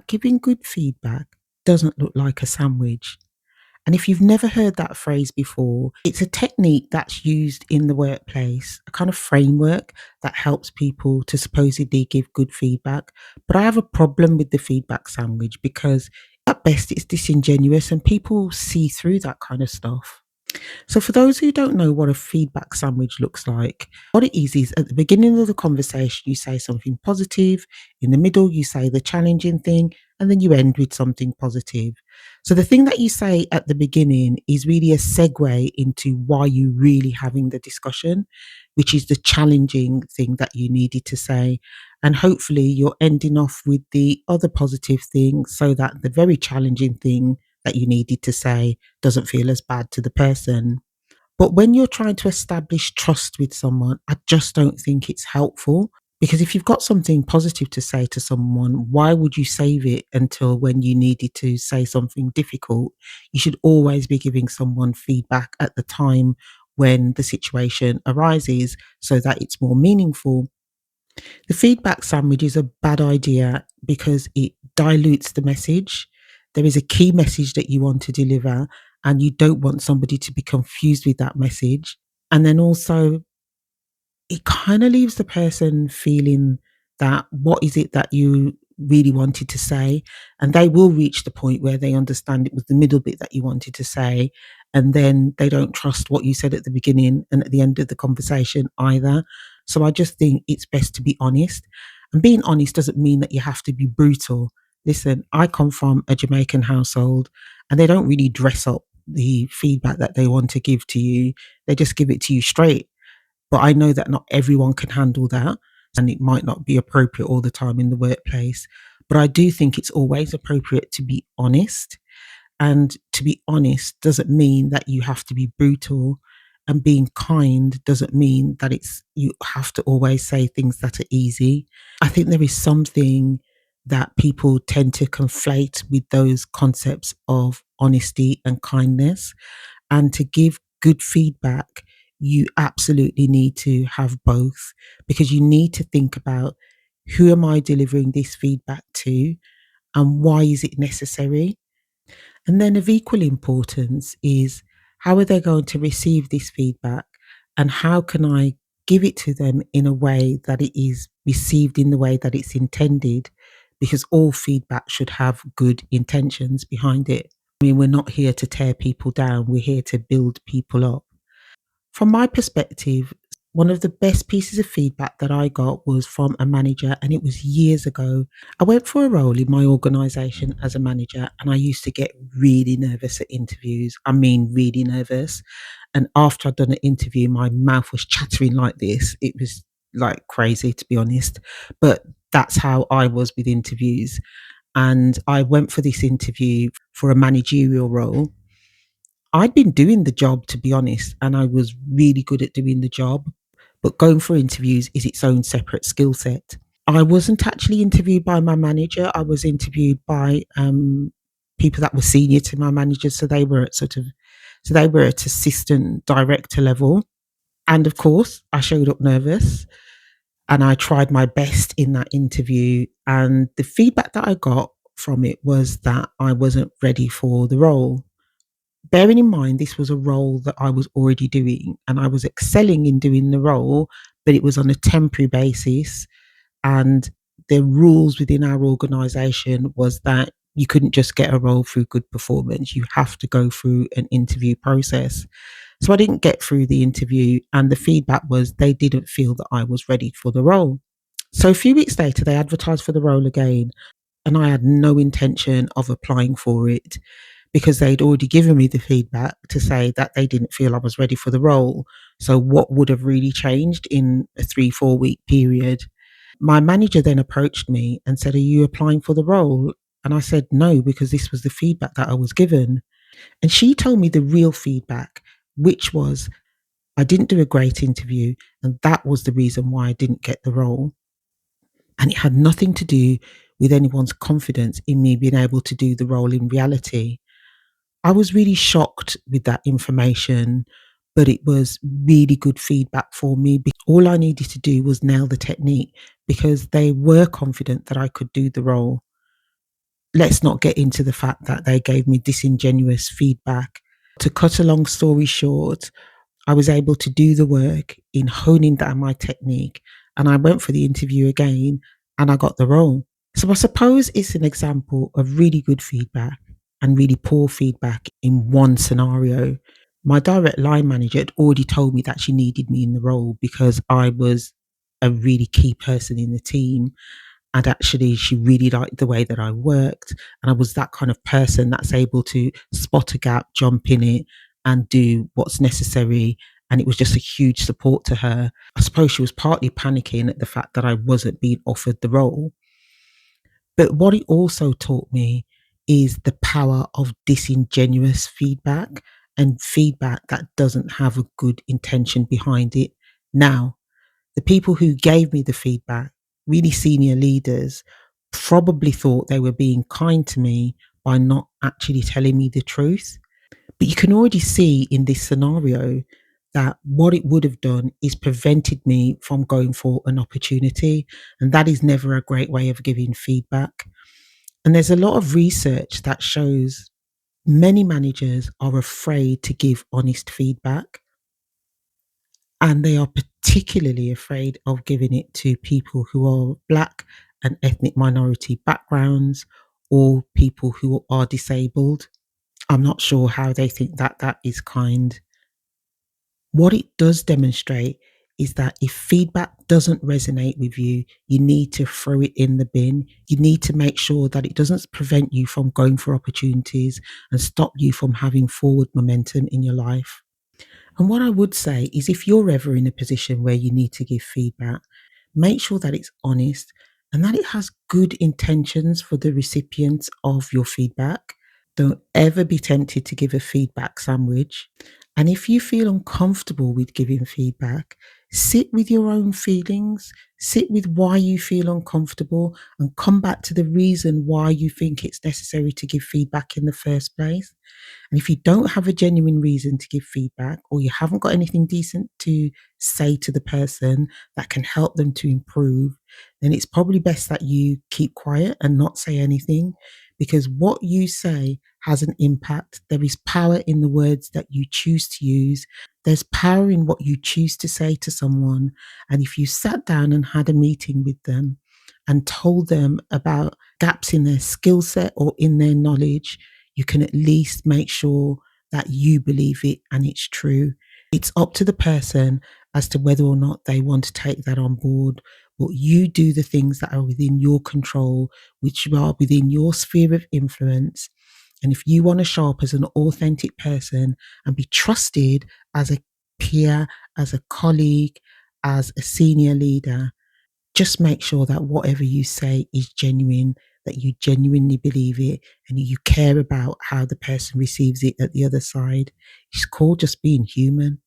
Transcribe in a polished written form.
Giving good feedback doesn't look like a sandwich. And if you've never heard that phrase before, it's a technique that's used in the workplace, a kind of framework that helps people to supposedly give good feedback. But I have a problem with the feedback sandwich because at best it's disingenuous and people see through that kind of stuff. So, for those who don't know what a feedback sandwich looks like, what it is at the beginning of the conversation, you say something positive, in the middle, you say the challenging thing, and then you end with something positive. So, the thing that you say at the beginning is really a segue into why you're really having the discussion, which is the challenging thing that you needed to say. And hopefully, you're ending off with the other positive thing so that the very challenging thing that you needed to say doesn't feel as bad to the person. But when you're trying to establish trust with someone, I just don't think it's helpful. Because if you've got something positive to say to someone, why would you save it until when you needed to say something difficult? You should always be giving someone feedback at the time when the situation arises so that it's more meaningful. The feedback sandwich is a bad idea because it dilutes the message. There is a key message that you want to deliver, and you don't want somebody to be confused with that message. And then also, it kind of leaves the person feeling that what is it that you really wanted to say, and they will reach the point where they understand it was the middle bit that you wanted to say, and then they don't trust what you said at the beginning and at the end of the conversation either. So I just think it's best to be honest, and being honest doesn't mean that you have to be brutal. Listen, I come from a Jamaican household, and they don't really dress up the feedback that they want to give to you. They just give it to you straight, but I know that not everyone can handle that, and it might not be appropriate all the time in the workplace. But I do think it's always appropriate to be honest. And to be honest doesn't mean that you have to be brutal. And being kind doesn't mean that it's you have to always say things that are easy. I think there is something that people tend to conflate with those concepts of honesty and kindness. And to give good feedback, you absolutely need to have both, because you need to think about, who am I delivering this feedback to and why is it necessary? And then, of equal importance, is how are they going to receive this feedback, and how can I give it to them in a way that it is received in the way that it's intended? Because all feedback should have good intentions behind it. I mean, we're not here to tear people down, we're here to build people up. From my perspective, one of the best pieces of feedback that I got was from a manager, and it was years ago. I went for a role in my organization as a manager, and I used to get really nervous at interviews. I mean, really nervous. And after I'd done an interview, my mouth was chattering like this. It was like crazy, to be honest. But that's how I was with interviews. And I went for this interview for a managerial role. I'd been doing the job, to be honest, and I was really good at doing the job. But going for interviews is its own separate skill set. I wasn't actually interviewed by my manager. I was interviewed by people that were senior to my manager, so they were at assistant director level. And of course, I showed up nervous, and I tried my best in that interview. And the feedback that I got from it was that I wasn't ready for the role. Bearing in mind this was a role that I was already doing and I was excelling in doing the role, but it was on a temporary basis. And the rules within our organization was that you couldn't just get a role through good performance. You have to go through an interview process. So I didn't get through the interview, and the feedback was they didn't feel that I was ready for the role. So a few weeks later, they advertised for the role again, and I had no intention of applying for it because they'd already given me the feedback to say that they didn't feel I was ready for the role. So, what would have really changed in a 3, 4 week period? My manager then approached me and said, "Are you applying for the role?" And I said, "No, because this was the feedback that I was given." And she told me the real feedback, which was, I didn't do a great interview, and that was the reason why I didn't get the role. And it had nothing to do with anyone's confidence in me being able to do the role in reality. I was really shocked with that information, but it was really good feedback for me. All I needed to do was nail the technique because they were confident that I could do the role. let's not get into the fact that they gave me disingenuous feedback. To cut a long story short, I was able to do the work in honing down my technique, and I went for the interview again and I got the role. So I suppose it's an example of really good feedback and really poor feedback in one scenario. My direct line manager had already told me that she needed me in the role because I was a really key person in the team. And actually, she really liked the way that I worked. And I was that kind of person that's able to spot a gap, jump in it, and do what's necessary. And it was just a huge support to her. I suppose she was partly panicking at the fact that I wasn't being offered the role. But what it also taught me is the power of disingenuous feedback and feedback that doesn't have a good intention behind it. Now, the people who gave me the feedback, really senior leaders, probably thought they were being kind to me by not actually telling me the truth. But you can already see in this scenario that what it would have done is prevented me from going for an opportunity. And that is never a great way of giving feedback. And there's a lot of research that shows many managers are afraid to give honest feedback. And they are particularly afraid of giving it to people who are Black and ethnic minority backgrounds or people who are disabled. I'm not sure how they think that that is kind. What it does demonstrate is that if feedback doesn't resonate with you, you need to throw it in the bin. You need to make sure that it doesn't prevent you from going for opportunities and stop you from having forward momentum in your life. And what I would say is if you're ever in a position where you need to give feedback, make sure that it's honest and that it has good intentions for the recipients of your feedback. Don't ever be tempted to give a feedback sandwich. And if you feel uncomfortable with giving feedback, sit with your own feelings, sit with why you feel uncomfortable, and come back to the reason why you think it's necessary to give feedback in the first place. And if you don't have a genuine reason to give feedback, or you haven't got anything decent to say to the person that can help them to improve, then it's probably best that you keep quiet and not say anything, because what you say has an impact. There is power in the words that you choose to use. There's power in what you choose to say to someone. And if you sat down and had a meeting with them and told them about gaps in their skill set or in their knowledge, you can at least make sure that you believe it and it's true. It's up to the person as to whether or not they want to take that on board. But you do the things that are within your control, which are within your sphere of influence. And if you want to show up as an authentic person and be trusted as a peer, as a colleague, as a senior leader, just make sure that whatever you say is genuine, that you genuinely believe it, and you care about how the person receives it at the other side. It's called just being human.